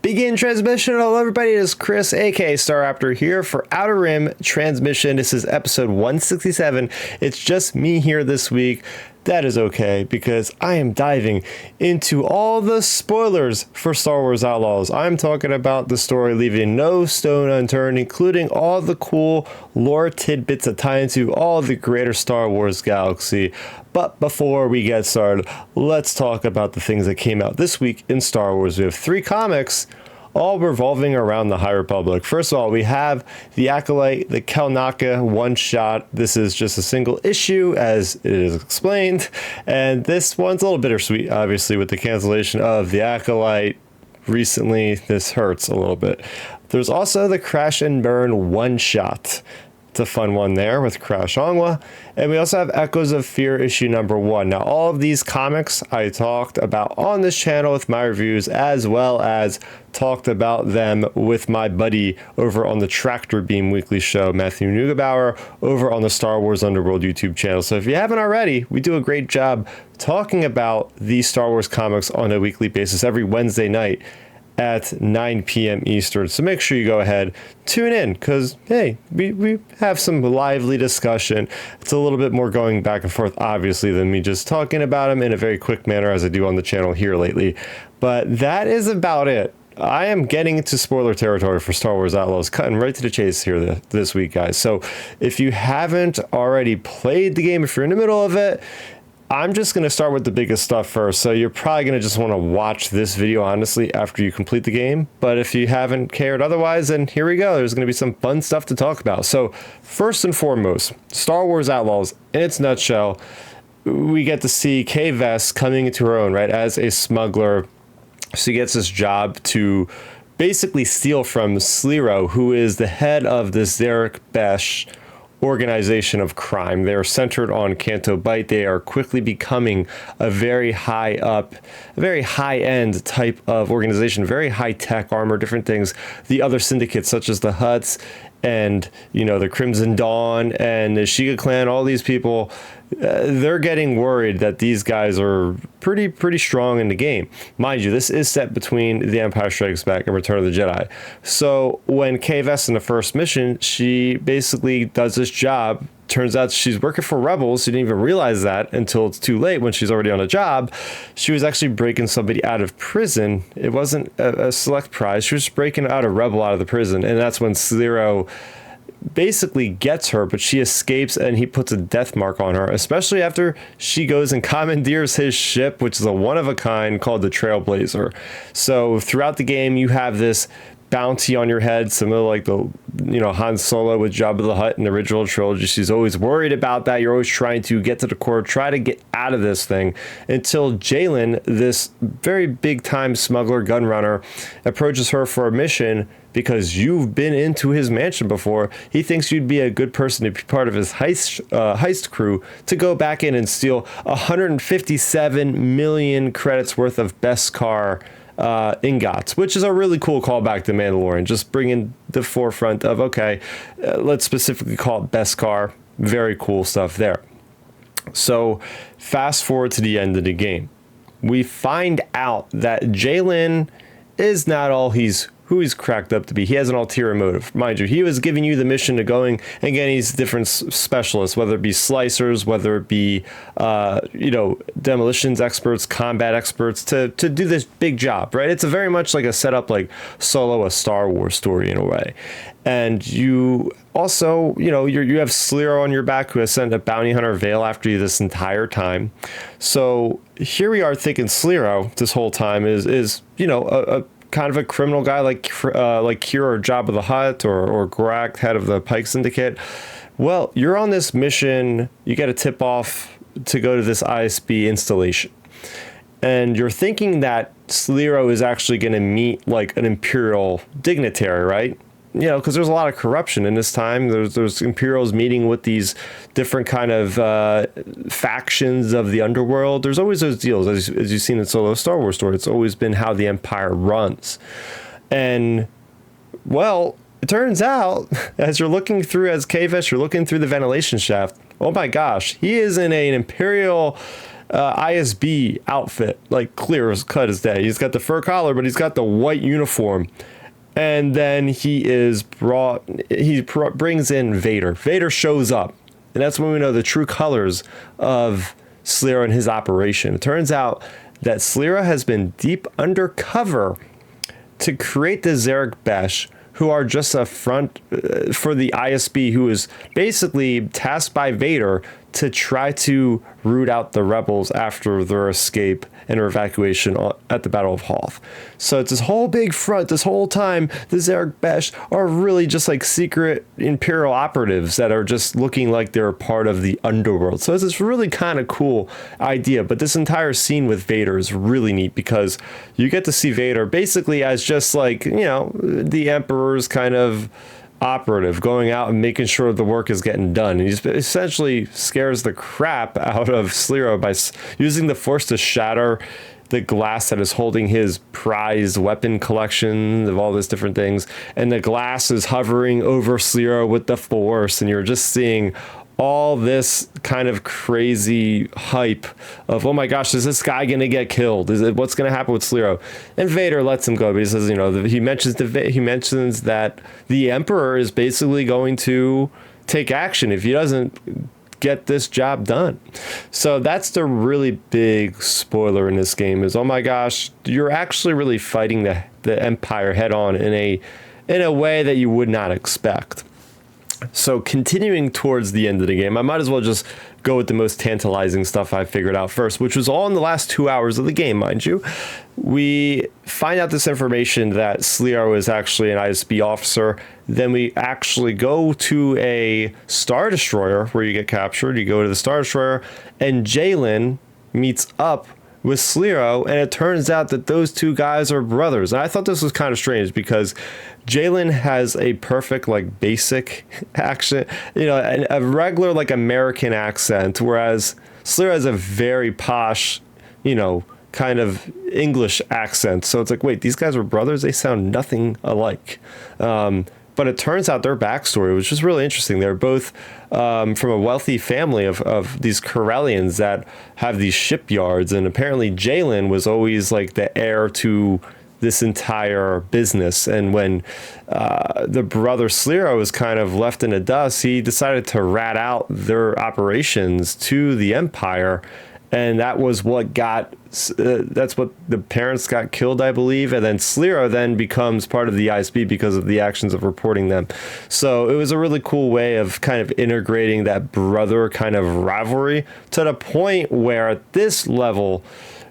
Begin transmission. Hello, everybody. It is Chris, aka Starrapter, here for Outer Rim Transmission. This is episode 167. It's just me here this week. That is okay, because I am diving into all the spoilers for Star Wars Outlaws. I'm talking about the story, leaving no stone unturned, including all the cool lore tidbits that tie into all the greater Star Wars galaxy. But before we get started, let's talk about the things that came out this week in Star Wars. We have 3 comics, all revolving around the High Republic. First of all, we have the Acolyte, the Kelnaka one-shot. This is just a single issue, as it is explained, and this one's a little bittersweet, obviously, with the cancellation of the Acolyte recently. This hurts a little bit. There's also the Crash and Burn one-shot. It's a fun one there with Crash Ongwa. And we also have Echoes of Fear issue number 1. Now, all of these comics I talked about on this channel with my reviews, as well as talked about them with my buddy over on the Tractor Beam Weekly Show, Matthew Neugebauer, over on the Star Wars Underworld YouTube channel. So if you haven't already, we do a great job talking about these Star Wars comics on a weekly basis every Wednesday night at 9 p.m. Eastern. So make sure you go ahead, tune in, because, hey, we have some lively discussion. It's a little bit more going back and forth, obviously, than me just talking about them in a very quick manner as I do on the channel here lately. But that is about it. I am getting into spoiler territory for Star Wars Outlaws, cutting right to the chase here this week, guys. So if you haven't already played the game, if you're in the middle of it, I'm just going to start with the biggest stuff first, so you're probably going to just want to watch this video, honestly, after you complete the game. But if you haven't cared otherwise, then here we go. There's going to be some fun stuff to talk about. So first and foremost, Star Wars Outlaws, in its nutshell, we get to see Kay Vess coming into her own, right, as a smuggler. She gets this job to basically steal from Slero, who is the head of this Zarek Besh organization of crime. They are centered on Canto Bight. They are quickly becoming a very high up, a very high end type of organization, very high tech armor, different things. The other syndicates, such as the Hutts and, the Crimson Dawn and the Shiga clan, all these people, they're getting worried that these guys are pretty strong in the game. Mind you, this is set between The Empire Strikes Back and Return of the Jedi. So when Kay Vess in the first mission, she basically does this job. Turns out she's working for rebels. She didn't even realize that until it's too late when she's already on a job. She was actually breaking somebody out of prison. It wasn't a select prize. She was breaking out a rebel out of the prison. And that's when Slero basically gets her, but she escapes and he puts a death mark on her, especially after she goes and commandeers his ship, which is a one of a kind called the Trailblazer. So throughout the game, you have this bounty on your head, similar like the Han Solo with Jabba the Hutt in the original trilogy. She's always worried about that. You're always trying to get to the core, try to get out of this thing, until Jalen, this very big time smuggler gun runner, approaches her for a mission because you've been into his mansion before. He thinks you'd be a good person to be part of his heist crew to go back in and steal 157 million credits worth of Beskar ingots, which is a really cool callback to Mandalorian, just bringing the forefront of, okay, let's specifically call it Beskar. Very cool stuff there. So fast forward to the end of the game. We find out that Jalen is not all who he's cracked up to be. He has an ulterior motive. Mind you, he was giving you the mission to going and getting these different specialists, whether it be slicers, whether it be, demolitions experts, combat experts, to do this big job, right? It's a very much like a setup like Solo, a Star Wars story in a way. And you also, you have Slero on your back, who has sent a bounty hunter veil after you this entire time. So here we are thinking Slero this whole time is a kind of a criminal guy like Kira or Jabba the Hutt or Gorak, head of the Pike Syndicate. Well, you're on this mission. You get a tip off to go to this ISB installation, and you're thinking that Slero is actually going to meet like an Imperial dignitary, right? Because there's a lot of corruption in this time. There's Imperials meeting with these different kind of factions of the underworld. There's always those deals, as you've seen in Solo Star Wars story. It's always been how the Empire runs. And, well, it turns out, as you're looking through, as Kay Vess, you're looking through the ventilation shaft, oh my gosh, he is in an Imperial ISB outfit, like clear as cut as day. He's got the fur collar, but he's got the white uniform. And then brings in Vader. Vader shows up, and that's when we know the true colors of Slira and his operation. It turns out that Slira has been deep undercover to create the Zarek Besh, who are just a front for the ISB, who is basically tasked by Vader to try to root out the rebels after their escape and their evacuation at the Battle of Hoth. So it's this whole big front. This whole time, the Zarek Besh are really just like secret Imperial operatives that are just looking like they're part of the underworld. So it's this really kind of cool idea. But this entire scene with Vader is really neat because you get to see Vader basically as just like, the Emperor's kind of operative going out and making sure the work is getting done. And he essentially scares the crap out of Slira by using the Force to shatter the glass that is holding his prized weapon collection of all these different things. And the glass is hovering over Slira with the Force, and you're just seeing all this kind of crazy hype of, oh my gosh, is this guy going to get killed? What's going to happen with Sliro? And Vader lets him go, but he says, he mentions that the Emperor is basically going to take action if he doesn't get this job done. So that's the really big spoiler in this game is, oh my gosh, you're actually really fighting the Empire head on in a way that you would not expect. So continuing towards the end of the game, I might as well just go with the most tantalizing stuff I figured out first, which was all in the last 2 hours of the game, mind you. We find out this information that Sliro is actually an ISB officer. Then we actually go to a Star Destroyer where you get captured. You go to the Star Destroyer, and Jalen meets up with Sliro, and it turns out that those two guys are brothers. And I thought this was kind of strange because Jalen has a perfect, like, basic accent, a regular, like, American accent, whereas Sliro has a very posh, kind of English accent. So it's like, wait, these guys are brothers? They sound nothing alike. But it turns out their backstory was just really interesting. They're both from a wealthy family of these Corellians that have these shipyards. And apparently Jalen was always like the heir to this entire business. And when the brother Sliro was kind of left in the dust, he decided to rat out their operations to the Empire. And that was what that's what the parents got killed, I believe. And then Sliro then becomes part of the ISB because of the actions of reporting them. So it was a really cool way of kind of integrating that brother kind of rivalry to the point where at this level,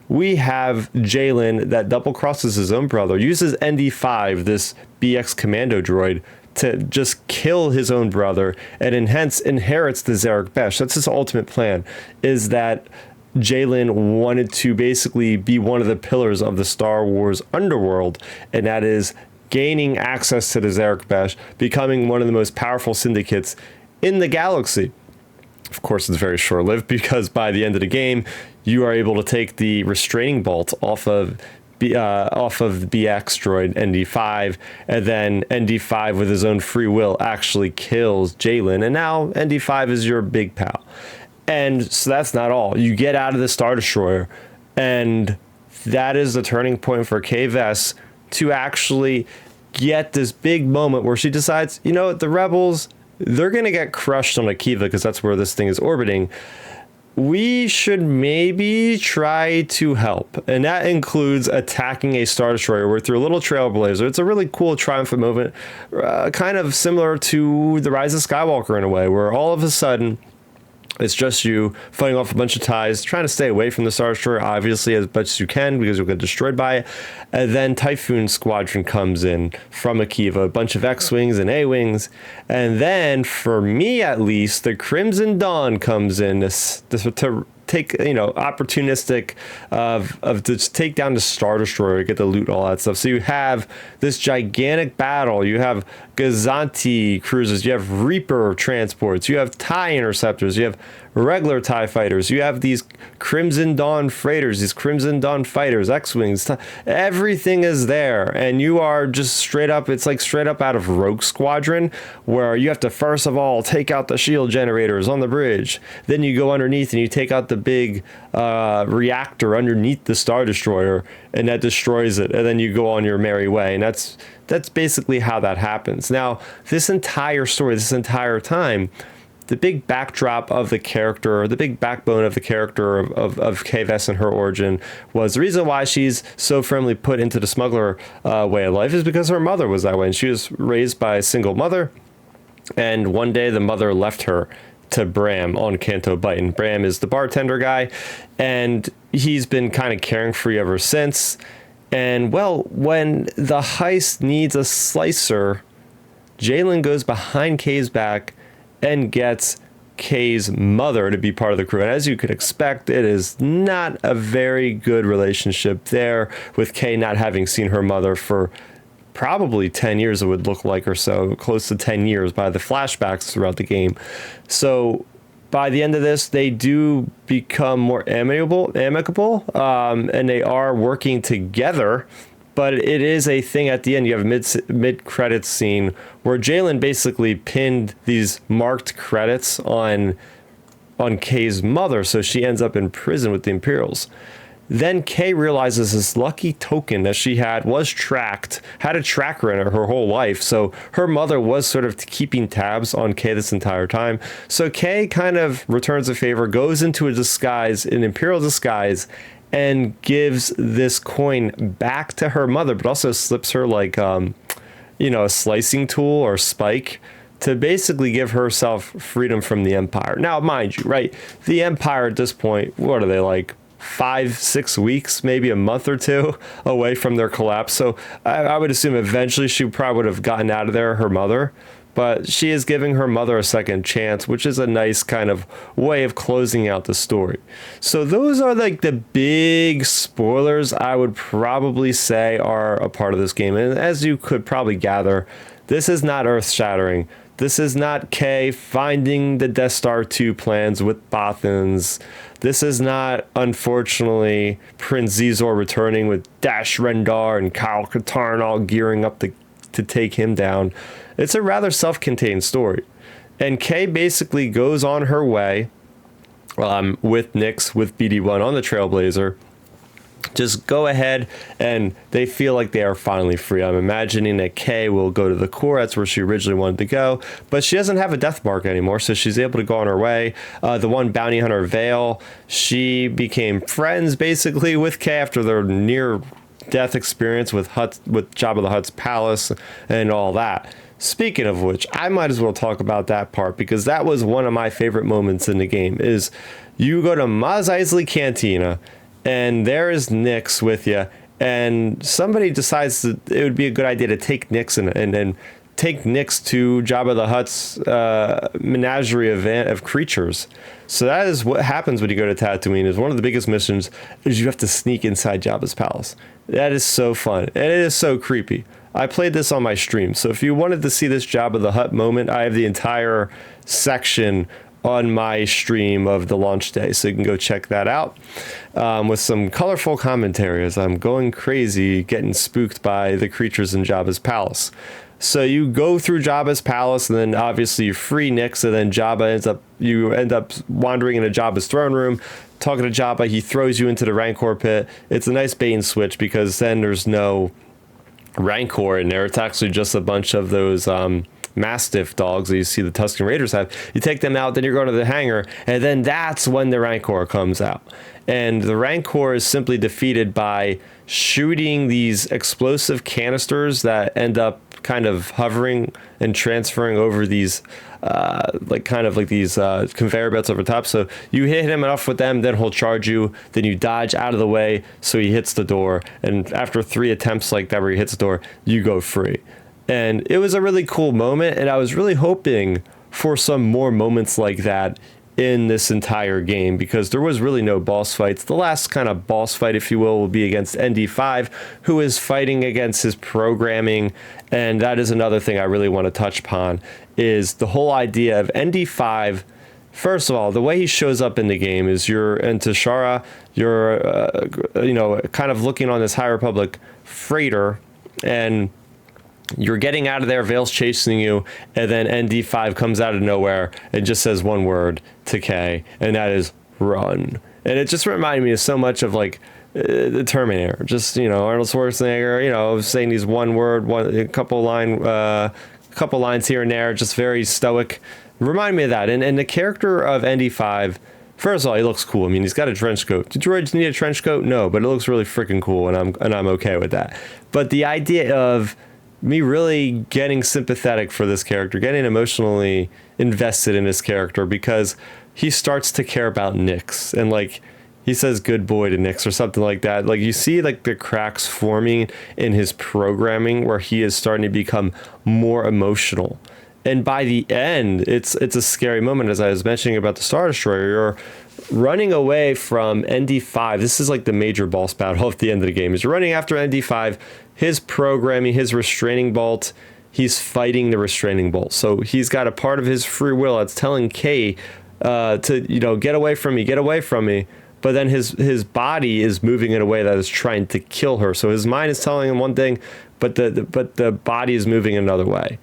we have Jalen that double crosses his own brother, uses ND5, this BX commando droid, to just kill his own brother, and hence inherits the Zarek Besh. That's his ultimate plan, is that Jalen wanted to basically be one of the pillars of the Star Wars underworld, and that is gaining access to the Zarek Besh, becoming one of the most powerful syndicates in the galaxy. Of course, it's very short-lived because by the end of the game, you are able to take the restraining bolt off of the BX droid ND5, and then ND5 with his own free will actually kills Jalen, and now ND5 is your big pal. And so that's not all. You get out of the Star Destroyer, and that is the turning point for Kay Vess to actually get this big moment where she decides, the rebels, they're going to get crushed on Akiva because that's where this thing is orbiting. We should maybe try to help. And that includes attacking a Star Destroyer. We're through a little trailblazer. It's a really cool triumphant moment, kind of similar to The Rise of Skywalker in a way, where all of a sudden it's just you fighting off a bunch of TIEs, trying to stay away from the Star Destroyer, obviously, as much as you can, because you'll get destroyed by it. And then Typhoon Squadron comes in from Akiva, a bunch of X-Wings and A-Wings. And then, for me at least, the Crimson Dawn comes in to take, opportunistic of just take down the Star Destroyer, get the loot, all that stuff. So you have this gigantic battle. You have Gazanti cruisers, you have Reaper transports, you have TIE interceptors, you have regular TIE fighters. You have these Crimson Dawn freighters, these Crimson Dawn fighters, X-Wings. Everything is there. And you are just straight up, it's like straight up out of Rogue Squadron, where you have to first of all take out the shield generators on the bridge. Then you go underneath and you take out the big reactor underneath the Star Destroyer, and that destroys it. And then you go on your merry way. And that's basically how that happens. Now, this entire story, this entire time, the big backdrop of the character, the big backbone of the character of Kay Vess and her origin was the reason why she's so firmly put into the smuggler way of life is because her mother was that way. And she was raised by a single mother. And one day the mother left her to Bram on Canto Bight. And Bram is the bartender guy. And he's been kind of caring for you ever since. And, well, when the heist needs a slicer, Jalen goes behind Kay's back and gets Kay's mother to be part of the crew. And as you could expect, it is not a very good relationship there, with Kay not having seen her mother for probably 10 years, it would look like, or so, close to 10 years by the flashbacks throughout the game. So by the end of this, they do become more amicable, and they are working together. But it is a thing at the end. You have a mid-credits scene where Jalen basically pinned these marked credits on Kay's mother, so she ends up in prison with the Imperials. Then Kay realizes this lucky token that she had was tracked, had a tracker in her whole life. So her mother was sort of keeping tabs on Kay this entire time. So Kay kind of returns a favor, goes into a disguise, an Imperial disguise, and gives this coin back to her mother, but also slips her like, a slicing tool or spike to basically give herself freedom from the Empire. Now, mind you, right, the Empire at this point, what are they, like 5-6 weeks, maybe a month or two away from their collapse? So I would assume eventually she probably would have gotten out of there, her mother. But she is giving her mother a second chance, which is a nice kind of way of closing out the story. So those are like the big spoilers I would probably say are a part of this game. And as you could probably gather, this is not earth-shattering. This is not Kay finding the Death Star 2 plans with Bothans. This is not, unfortunately, Prince Zizor returning with Dash Rendar and Kyle Katarn all gearing up to take him down. It's a rather self-contained story. And Kay basically goes on her way with Nix, with BD1 on the Trailblazer. Just go ahead, and they feel like they are finally free. I'm imagining that Kay will go to the core. That's where she originally wanted to go. But she doesn't have a death mark anymore, so she's able to go on her way. The one bounty hunter, Vale, she became friends basically with Kay after their near-death experience with Jabba the Hutt's palace and all that. Speaking of which, I might as well talk about that part, because that was one of my favorite moments in the game. Is you go to Maz Eisley Cantina, and there is Nix with you, and somebody decides that it would be a good idea to take Nix and take Nix to Jabba the Hutt's menagerie event of creatures. So that is what happens when you go to Tatooine. Is one of the biggest missions is you have to sneak inside Jabba's palace. That is so fun, and it is so creepy. I played this on my stream, so if you wanted to see this Jabba the Hutt moment, I have the entire section on my stream of the launch day, so you can go check that out with some colorful commentary as I'm going crazy getting spooked by the creatures in Jabba's palace. So you go through Jabba's palace, and then obviously you free Nix, and then you end up wandering into Jabba's throne room, talking to Jabba. He throws you into the Rancor pit. It's a nice bait and switch, because then there's no Rancor in there. It's actually just a bunch of those Mastiff dogs that you see the Tusken Raiders have. You take them out, then you're going to the hangar, and then that's when the Rancor comes out. And the Rancor is simply defeated by shooting these explosive canisters that end up kind of hovering and transferring over these conveyor belts over top. So you hit him enough with them, then he'll charge you, then you dodge out of the way so he hits the door, and after 3 attempts like that where he hits the door, you go free. And it was a really cool moment, and I was really hoping for some more moments like that in this entire game, because there was really no boss fights. The last kind of boss fight, if you will be against ND5, who is fighting against his programming. And that is another thing I really want to touch upon, is the whole idea of ND5 First of all, the way he shows up in the game is you're in Tashara, you're, kind of looking on this High Republic freighter, and you're getting out of there, Vale's chasing you, and then ND5 comes out of nowhere and just says one word to K, and that is run. And it just reminded me of so much of like the Terminator, just, Arnold Schwarzenegger, saying these a couple lines here and there, just very stoic. Remind me of that. And the character of ND5, first of all, he looks cool. I mean, he's got a trench coat. Do droids need a trench coat? No, but it looks really freaking cool, and I'm okay with that. But the idea of me really getting sympathetic for this character, getting emotionally invested in this character, because he starts to care about Nix, and like he says good boy to Nix or something like that. Like you see like the cracks forming in his programming where he is starting to become more emotional. And by the end, it's a scary moment. As I was mentioning about the Star Destroyer, you're running away from ND5. This is like the major boss battle at the end of the game. Is you're running after ND5, his programming, his restraining bolt. He's fighting the restraining bolt. So he's got a part of his free will that's telling K to get away from me, get away from me. But then his body is moving in a way that is trying to kill her. So his mind is telling him one thing, but the body is moving another way.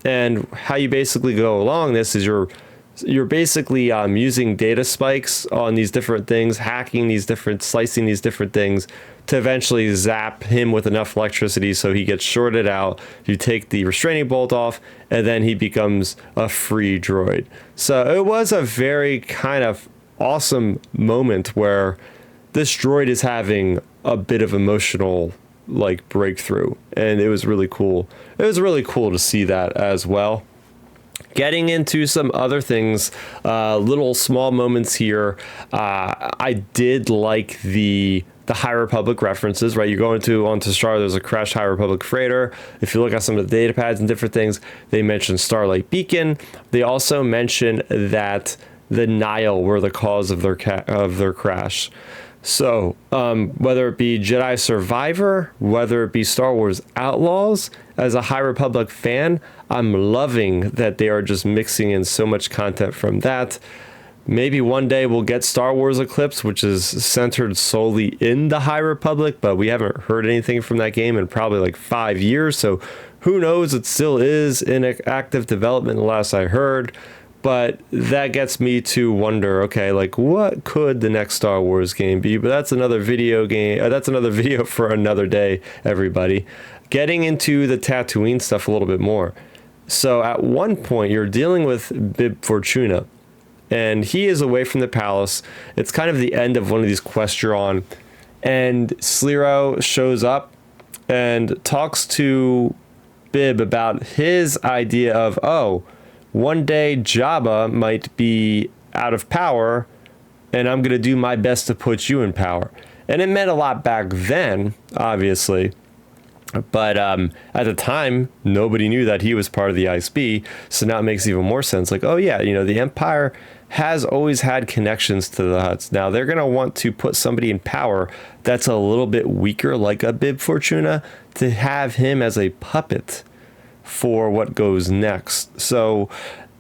And how you basically go along this is you're basically using data spikes on these different things, slicing these different things to eventually zap him with enough electricity so he gets shorted out. You take the restraining bolt off, and then he becomes a free droid. So it was a very kind of awesome moment where this droid is having a bit of emotional like breakthrough, and it was really cool. It was really cool to see that as well. Getting into some other things, little small moments here. I did like the High Republic references, right? You're going onto Star, there's a crashed High Republic freighter. If you look at some of the data pads and different things, they mention Starlight Beacon. They also mention that the Nile were the cause of their crash. So, whether it be Jedi Survivor, whether it be Star Wars Outlaws, as a High Republic fan, I'm loving that they are just mixing in so much content from that. Maybe one day we'll get Star Wars Eclipse, which is centered solely in the High Republic, but we haven't heard anything from that game in probably like 5 years, so who knows, it still is in active development, the last I heard. But that gets me to wonder, okay, like what could the next Star Wars game be? But that's another video for another day, everybody. Getting into the Tatooine stuff a little bit more. So at one point, you're dealing with Bib Fortuna, and he is away from the palace. It's kind of the end of one of these quests you're on, and Sliro shows up and talks to Bib about his idea of, one day Jabba might be out of power, and I'm going to do my best to put you in power. And it meant a lot back then, obviously. But at the time, nobody knew that he was part of the ISB, so now it makes even more sense. Like, oh yeah, the Empire has always had connections to the Hutts. Now they're going to want to put somebody in power that's a little bit weaker, like a Bib Fortuna, to have him as a puppet for what goes next. So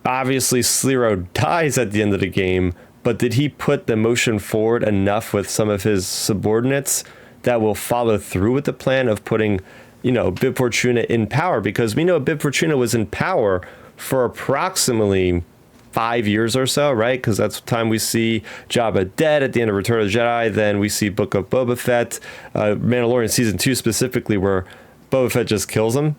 obviously Sliro dies at the end of the game, but did he put the motion forward enough with some of his subordinates that will follow through with the plan of putting, Bib Fortuna in power? Because we know Bib Fortuna was in power for approximately 5 years or so, right? Because that's the time we see Jabba dead at the end of Return of the Jedi. Then we see Book of Boba Fett, Mandalorian Season 2 specifically, where Boba Fett just kills him.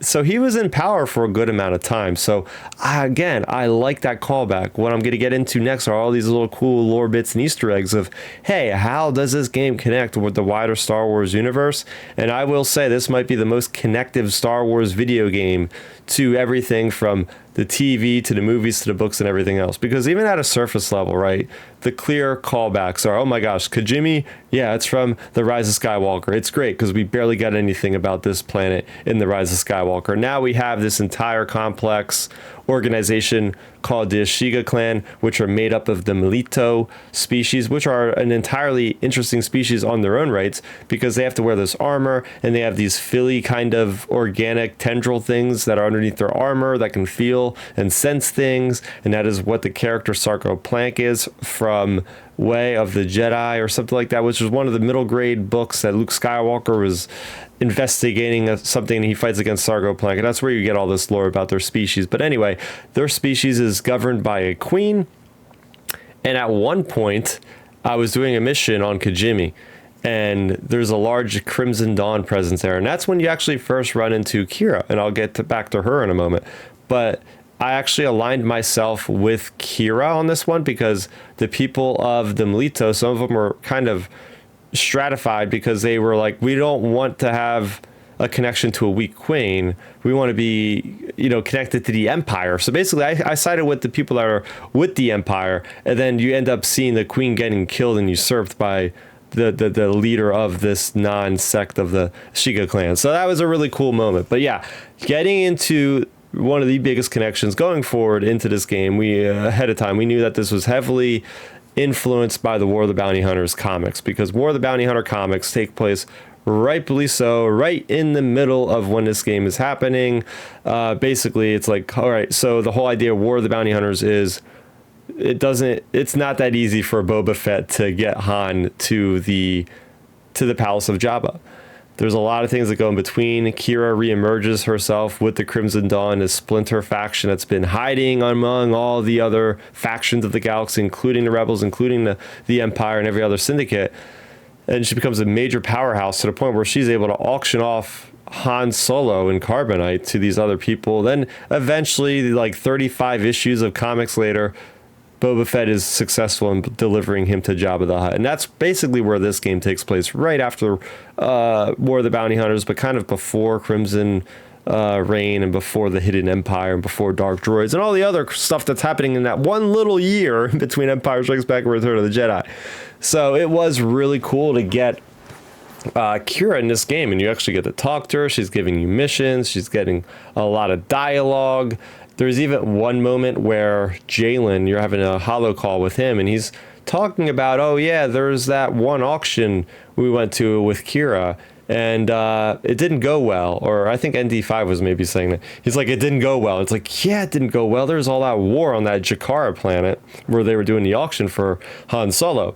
So he was in power for a good amount of time. So again, I like that callback. What I'm going to get into next are all these little cool lore bits and Easter eggs of, hey, how does this game connect with the wider Star Wars universe? And I will say this might be the most connective Star Wars video game to everything from the TV to the movies to the books and everything else. Because even at a surface level, right, the clear callbacks are, oh my gosh, Kijimi, yeah, it's from The Rise of Skywalker. It's great because we barely got anything about this planet in The Rise of Skywalker. Now we have this entire complex organization called the Ashiga clan, which are made up of the Melito species, which are an entirely interesting species on their own rights because they have to wear this armor and they have these filly kind of organic tendril things that are underneath their armor that can feel and sense things. And that is what the character Sarko Plank is from Way of the Jedi or something like that, which was one of the middle grade books that Luke Skywalker was investigating something, and he fights against Sarko Plank, and that's where you get all this lore about their species. But anyway, their species is governed by a queen, and at one point I was doing a mission on Kijimi, and there's a large Crimson Dawn presence there, and that's when you actually first run into Kira, and I'll get back to her in a moment. But I actually aligned myself with Kira on this one because the people of the Melito, some of them were kind of stratified because they were like, we don't want to have a connection to a weak queen. We want to be, connected to the Empire. So basically, I sided with the people that are with the Empire, and then you end up seeing the queen getting killed and usurped by the leader of this non-sect of the Shiga clan. So that was a really cool moment. But yeah, getting into one of the biggest connections going forward into this game, we ahead of time, we knew that this was heavily influenced by the War of the Bounty Hunters comics, because War of the Bounty Hunter comics take place rightfully so right in the middle of when this game is happening. Basically, it's like, all right, so the whole idea of War of the Bounty Hunters is it's not that easy for Boba Fett to get Han to the palace of Jabba. There's a lot of things that go in between. Kira reemerges herself with the Crimson Dawn, a splinter faction that's been hiding among all the other factions of the galaxy, including the Rebels, including the Empire, and every other syndicate. And she becomes a major powerhouse to the point where she's able to auction off Han Solo and Carbonite to these other people. Then eventually, like 35 issues of comics later, Boba Fett is successful in delivering him to Jabba the Hutt. And that's basically where this game takes place, right after War of the Bounty Hunters, but kind of before Crimson Reign and before the Hidden Empire and before Dark Droids and all the other stuff that's happening in that one little year between Empire Strikes Back and Return of the Jedi. So it was really cool to get Kira in this game, and you actually get to talk to her. She's giving you missions. She's getting a lot of dialogue. There's even one moment where Jalen, you're having a holo call with him, and he's talking about, oh yeah, there's that one auction we went to with Kira, and it didn't go well. Or I think ND5 was maybe saying that. He's like, it didn't go well. It's like, yeah, it didn't go well. There's all that war on that Jakara planet where they were doing the auction for Han Solo.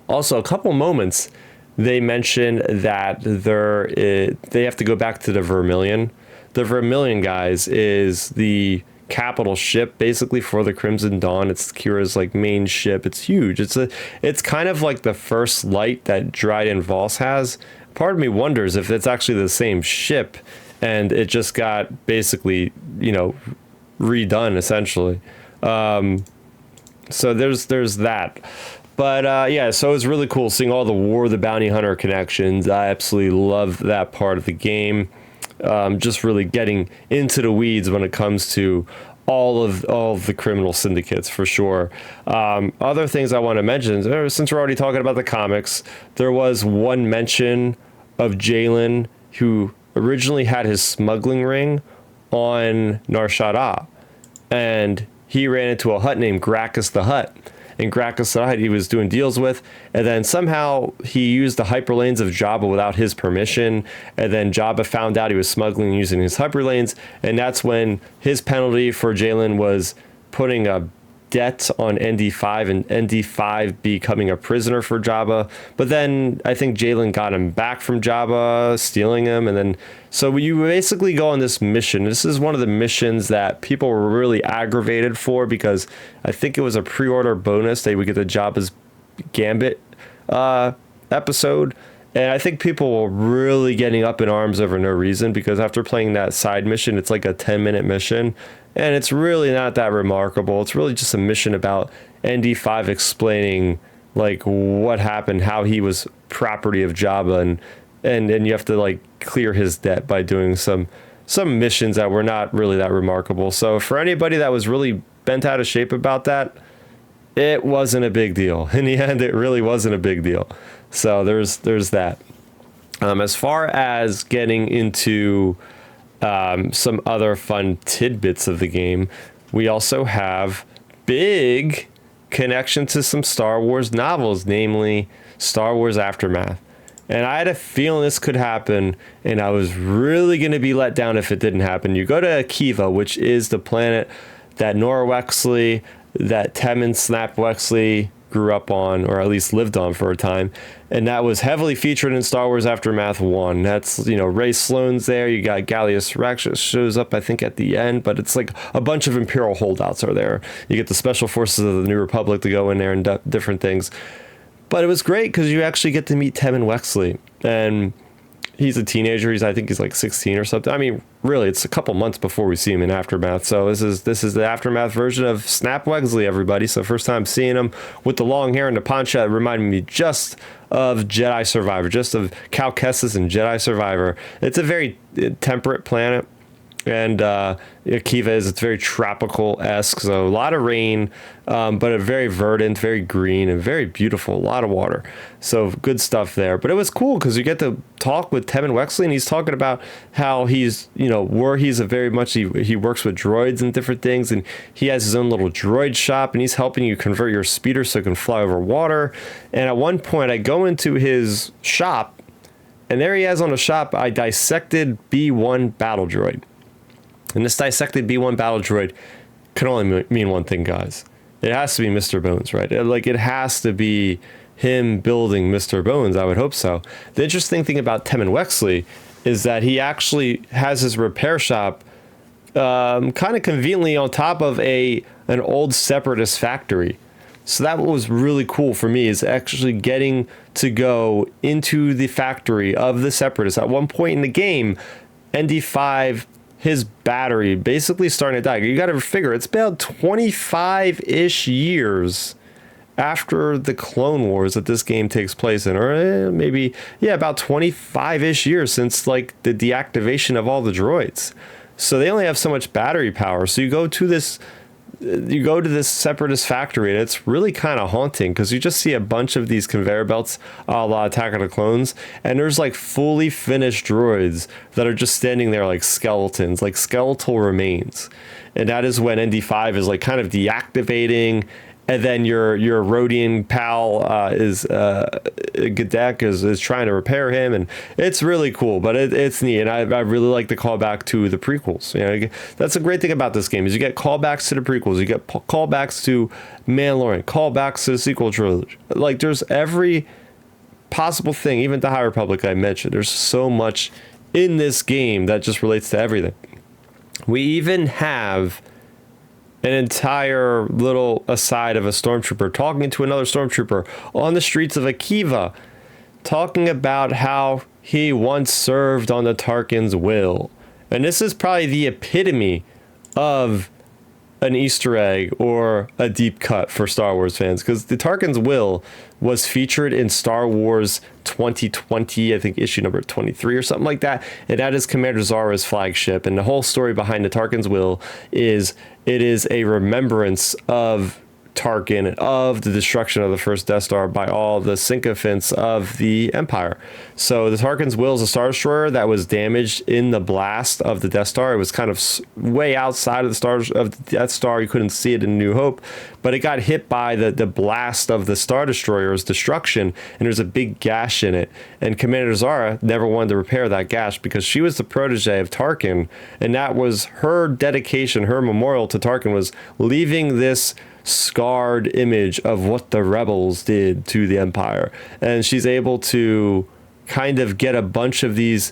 Also, a couple moments, they mention that they have to go back to the Vermilion. The Vermilion, guys, is the capital ship basically for the Crimson Dawn. It's Kira's like main ship. It's huge. It's kind of like the first light that Dryden Voss has. Part of me wonders if it's actually the same ship and it just got basically, redone essentially. So there's that. But yeah, so it was really cool seeing all the War of the Bounty Hunter connections. I absolutely love that part of the game. Just really getting into the weeds when it comes to all of the criminal syndicates, for sure. Other things I want to mention, since we're already talking about the comics, there was one mention of Jalen who originally had his smuggling ring on Nar Shaddaa, and he ran into a Hutt named Gracchus the Hutt. And Gracchus the Hutt he was doing deals with, and then somehow he used the hyperlanes of Jabba without his permission, and then Jabba found out he was smuggling using his hyperlanes, and that's when his penalty for Jalen was putting a debt on ND5 and ND5 becoming a prisoner for Jabba. But then I think Jalen got him back from Jabba, stealing him, and then so you basically go on this mission. This is one of the missions that people were really aggravated for because I think it was a pre-order bonus. They would get the Jabba's Gambit episode. And I think people were really getting up in arms over no reason because after playing that side mission, it's like a 10-minute mission. And it's really not that remarkable. It's really just a mission about ND5 explaining like what happened, how he was property of Jabba, and you have to like clear his debt by doing some missions that were not really that remarkable. So for anybody that was really bent out of shape about that, it wasn't a big deal. In the end, it really wasn't a big deal. So there's that. As far as getting into some other fun tidbits of the game, we also have big connection to some Star Wars novels, namely Star Wars Aftermath. And I had a feeling this could happen, and I was really going to be let down if it didn't happen. You go to Akiva, which is the planet that Nora Wexley, that Tem and Snap Wexley grew up on, or at least lived on for a time. And that was heavily featured in Star Wars Aftermath 1. That's, Ray Sloane's there. You got Gallius Rax shows up, I think, at the end, but it's like a bunch of Imperial holdouts are there. You get the Special Forces of the New Republic to go in there and different things. But it was great because you actually get to meet Tem and Wexley. And he's a teenager. I think he's like 16 or something. I mean, really, it's a couple months before we see him in Aftermath. So this is the Aftermath version of Snap Wexley, everybody. So first time seeing him with the long hair and the poncho, it reminded me just of Jedi Survivor, just of Cal Kestis and Jedi Survivor. It's a very temperate planet. And Akiva it's very tropical-esque, so a lot of rain, but a very verdant, very green, and very beautiful, a lot of water. So good stuff there. But it was cool because you get to talk with Tem and Wexley, and he's talking about how he's, where he's he works with droids and different things, and he has his own little droid shop, and he's helping you convert your speeder so it can fly over water. And at one point, I go into his shop, and there he has on the shop, I dissected B1 battle droid. And this dissected B1 battle droid can only mean one thing, guys. It has to be Mr. Bones, right? It has to be him building Mr. Bones. I would hope so. The interesting thing about Tem and Wexley is that he actually has his repair shop kind of conveniently on top of an old Separatist factory. So that was really cool for me, is actually getting to go into the factory of the Separatists. At one point in the game, ND5, his battery basically starting to die. You got to figure it's about 25-ish years after the Clone Wars that this game takes place in, or maybe, about 25-ish years since like the deactivation of all the droids. So they only have so much battery power. So you go to this Separatist factory, and it's really kind of haunting because you just see a bunch of these conveyor belts a la Attack of the Clones, and there's like fully finished droids that are just standing there like skeletons, like skeletal remains. And that is when ND5 is like kind of deactivating, and then your Rodian pal Gadek is trying to repair him, and it's really cool. But it's neat, and I really like the callback to the prequels. That's a great thing about this game is you get callbacks to the prequels, you get callbacks to Mandalorian, callbacks to the sequel trilogy. Like there's every possible thing, even the High Republic I mentioned. There's so much in this game that just relates to everything. We even have an entire little aside of a stormtrooper talking to another stormtrooper on the streets of Akiva, talking about how he once served on the Tarkin's will. And this is probably the epitome of an Easter egg or a deep cut for Star Wars fans, because the Tarkin's will was featured in Star Wars 2020, I think issue number 23 or something like that, and that is Commander Zara's flagship. And the whole story behind the Tarkin's will is it is a remembrance of Tarkin and of the destruction of the first Death Star by all the sycophants of the Empire. So the Tarkin's will is a Star Destroyer that was damaged in the blast of the Death Star. It was kind of way outside of the Death Star. You couldn't see it in New Hope, but it got hit by the blast of the Star Destroyer's destruction, and there's a big gash in it. And Commander Zara never wanted to repair that gash because she was the protege of Tarkin, and that was her dedication, her memorial to Tarkin, was leaving this scarred image of what the rebels did to the Empire. And she's able to kind of get a bunch of these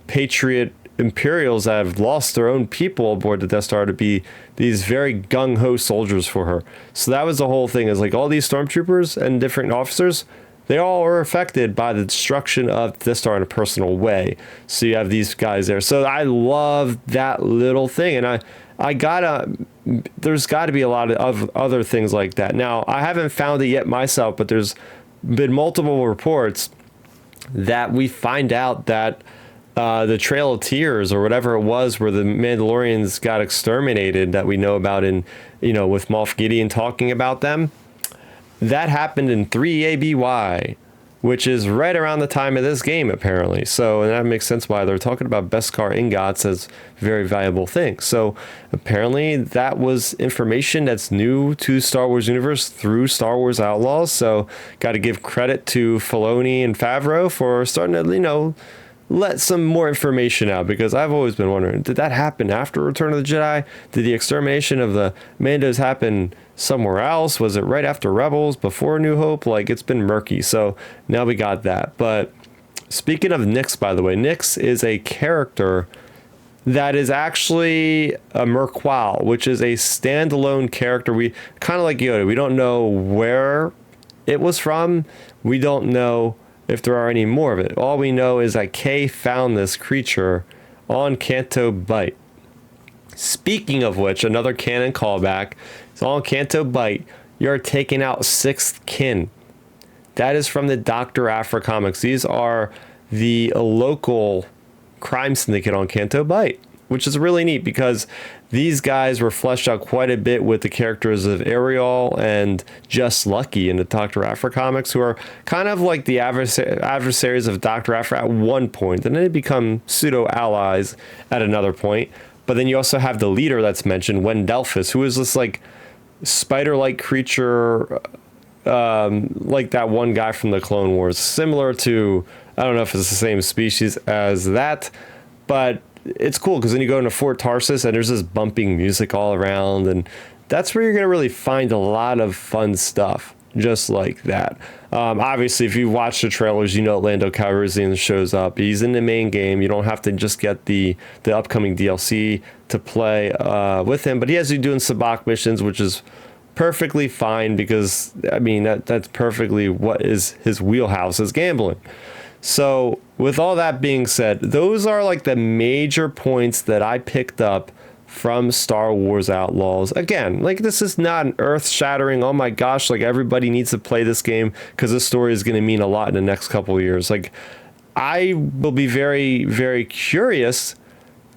patriot Imperials that have lost their own people aboard the Death Star to be these very gung-ho soldiers for her. So that was the whole thing, is like all these stormtroopers and different officers, they all were affected by the destruction of the Death Star in a personal way. So you have these guys there. So I love that little thing, and there's got to be a lot of other things like that. Now, I haven't found it yet myself, but there's been multiple reports that we find out that the Trail of Tears, or whatever it was, where the Mandalorians got exterminated, that we know about with Moff Gideon talking about them, that happened in 3 ABY, which is right around the time of this game, apparently. So, and that makes sense why they're talking about Beskar ingots as very valuable things. So, apparently, that was information that's new to Star Wars Universe through Star Wars Outlaws. So, got to give credit to Filoni and Favreau for starting to, let some more information out, because I've always been wondering, did that happen after Return of the Jedi? Did the extermination of the Mandos happen somewhere else? Was it right after Rebels, before New Hope? Like, it's been murky. So now we got that. But speaking of Nyx, by the way, Nyx is a character that is actually a Merqual, which is a standalone character. We kind of like Yoda. We don't know where it was from. We don't know if there are any more of it. All we know is that Kay found this creature on Canto Bight. Speaking of which, another canon callback. It's on Canto Bight. You're taking out Sixth Kin. That is from the Dr. Aphra comics. These are the local crime syndicate on Canto Bight, which is really neat because these guys were fleshed out quite a bit with the characters of Ariel and Just Lucky in the Dr. Aphra comics, who are kind of like the adversaries of Dr. Aphra at one point, and then they become pseudo-allies at another point. But then you also have the leader that's mentioned, Wendelphus, who is this like spider-like creature, like that one guy from the Clone Wars, similar to, I don't know if it's the same species as that, but it's cool because then you go into Fort Tarsis and there's this bumping music all around, and that's where you're going to really find a lot of fun stuff just like that. Obviously, if you watch the trailers, Lando Calrissian shows up. He's in the main game. You don't have to just get the upcoming DLC to play with him, but he has you doing Sabacc missions, which is perfectly fine because, I mean, that's perfectly what is his wheelhouse, is gambling. So with all that being said, those are like the major points that I picked up from Star Wars Outlaws. Again, like, this is not an earth-shattering, oh my gosh, like everybody needs to play this game because this story is going to mean a lot in the next couple of years. Like, I will be very, very curious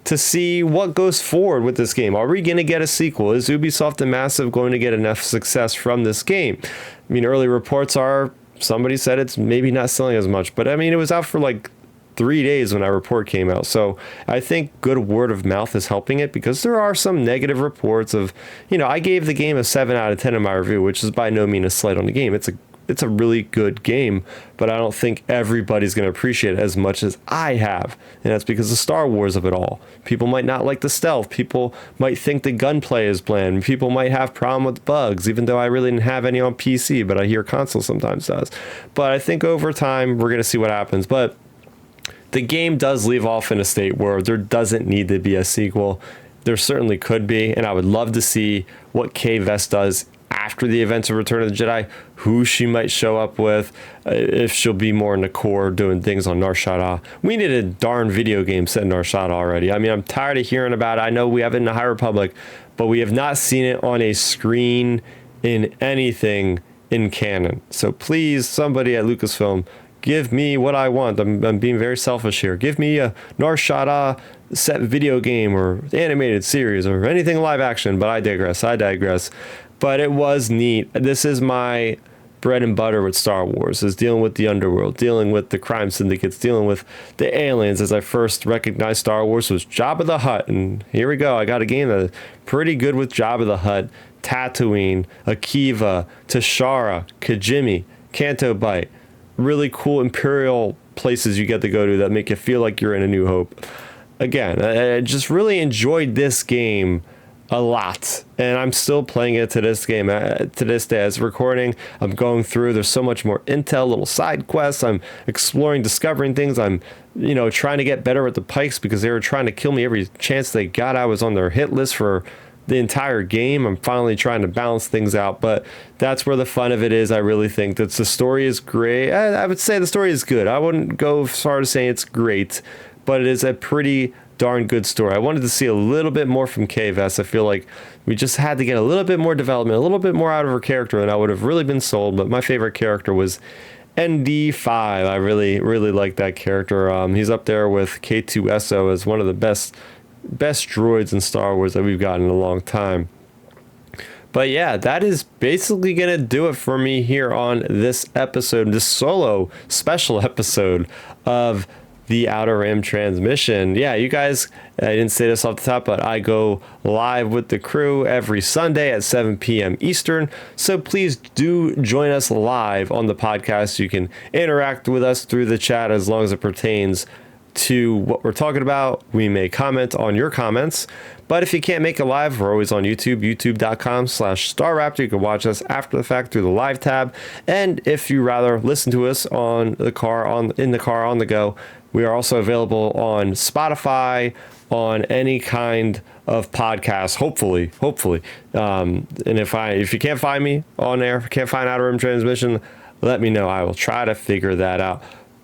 to see what goes forward with this game. Are we going to get a sequel? Is Ubisoft and Massive going to get enough success from this game? I mean, early reports are, somebody said it's maybe not selling as much, but I mean, it was out for like 3 days when that report came out. So I think good word of mouth is helping it, because there are some negative reports of, I gave the game a 7 out of 10 in my review, which is by no means a slight on the game. It's a really good game, but I don't think everybody's going to appreciate it as much as I have. And that's because of Star Wars of it all. People might not like the stealth. People might think the gunplay is bland. People might have problem with bugs, even though I really didn't have any on PC, but I hear console sometimes does. But I think over time, we're going to see what happens. But the game does leave off in a state where there doesn't need to be a sequel. There certainly could be, and I would love to see what Kay Vest does after the events of Return of the Jedi, who she might show up with, if she'll be more in the core doing things on Nar Shaddaa. We need a darn video game set in Nar Shaddaa already. I mean, I'm tired of hearing about it. I know we have it in the High Republic, but we have not seen it on a screen in anything in canon. So please, somebody at Lucasfilm, give me what I want. I'm being very selfish here. Give me a Nar Shaddaa set video game or animated series or anything live action, but I digress. But it was neat. This is my bread and butter with Star Wars, is dealing with the underworld, dealing with the crime syndicates, dealing with the aliens. As I first recognized Star Wars was Jabba the Hutt, and here we go. I got a game that's pretty good with Jabba the Hutt, Tatooine, Akiva, Tashara, Kijimi, Canto Bight. Really cool Imperial places you get to go to that make you feel like you're in A New Hope. Again, I just really enjoyed this game a lot, and I'm still playing it to this day as recording. I'm going through, there's so much more intel, little side quests, I'm exploring, discovering things. I'm trying to get better with the Pikes because they were trying to kill me every chance they got. I was on their hit list for the entire game. I'm finally trying to balance things out, but that's where the fun of it is. I really think that the story is great. I would say the story is good. I wouldn't go as far as saying it's great, but it is a pretty darn good story. I wanted to see a little bit more from Kay Vest. I feel like we just had to get a little bit more development, a little bit more out of her character, and I would have really been sold. But my favorite character was ND5. I really like that character. He's up there with K2SO as one of the best droids in Star Wars that we've gotten in a long time. But yeah, that is basically going to do it for me here on this episode, this solo special episode of the Outer Rim transmission. Yeah, you guys, I didn't say this off the top, but I go live with the crew every Sunday at 7 p.m. Eastern. So please do join us live on the podcast. You can interact with us through the chat as long as it pertains to what we're talking about. We may comment on your comments, but if you can't make it live, we're always on YouTube, youtube.com/Starrapter. You can watch us after the fact through the live tab. And if you rather listen to us in the car on the go, we are also available on Spotify, on any kind of podcast, hopefully. And if you can't find me on there, if you can't find Outer Rim Transmission, let me know. I will try to figure that out.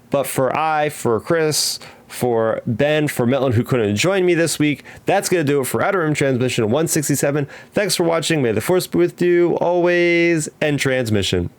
But for Chris, for Ben, for Milton, who couldn't join me this week, that's going to do it for Outer Rim Transmission 167. Thanks for watching. May the Force be with you always, and transmission.